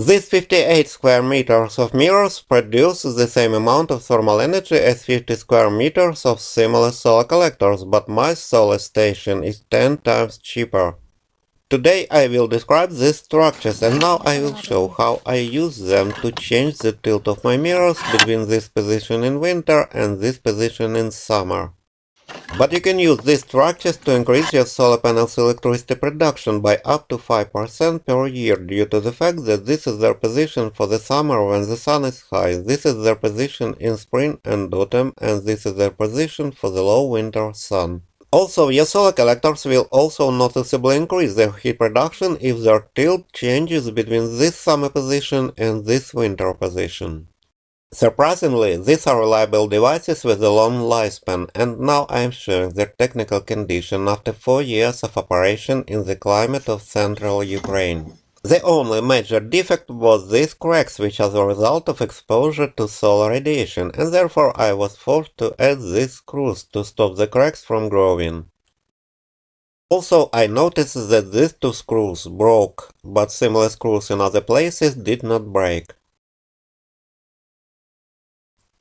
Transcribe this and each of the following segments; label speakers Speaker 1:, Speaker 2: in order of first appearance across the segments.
Speaker 1: These 58 square meters of mirrors produce the same amount of thermal energy as 50 square meters of similar solar collectors, but my solar station is 10 times cheaper. Today I will describe these structures, and now I will show how I use them to change the tilt of my mirrors between this position in winter and this position in summer. But you can use these structures to increase your solar panel's electricity production by up to 5% per year due to the fact that this is their position for the summer when the sun is high, this is their position in spring and autumn, and this is their position for the low winter sun. Also, your solar collectors will also noticeably increase their heat production if their tilt changes between this summer position and this winter position. Surprisingly, these are reliable devices with a long lifespan, and now I am showing their technical condition after 4 years of operation in the climate of central Ukraine. The only major defect was these cracks, which are the result of exposure to solar radiation, and therefore I was forced to add these screws to stop the cracks from growing. Also, I noticed that these two screws broke, but similar screws in other places did not break.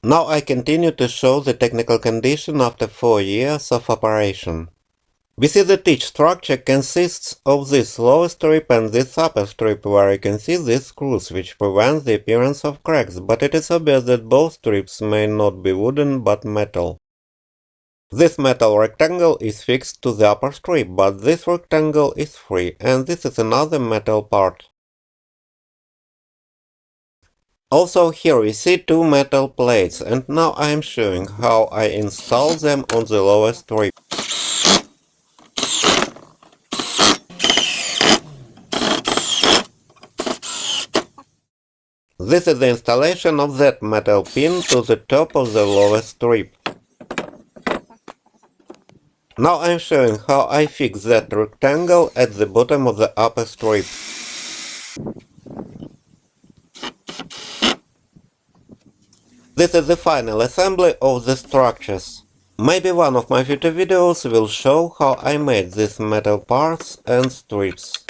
Speaker 1: Now I continue to show the technical condition after 4 years of operation. We see that each structure consists of this lower strip and this upper strip, where you can see these screws, which prevent the appearance of cracks, but it is obvious that both strips may not be wooden but metal. This metal rectangle is fixed to the upper strip, but this rectangle is free, and this is another metal part. Also here we see two metal plates, and now I am showing how I install them on the lower strip. This is the installation of that metal pin to the top of the lower strip. Now I am showing how I fix that rectangle at the bottom of the upper strip. This is the final assembly of the structures. Maybe one of my future videos will show how I made these metal parts and strips.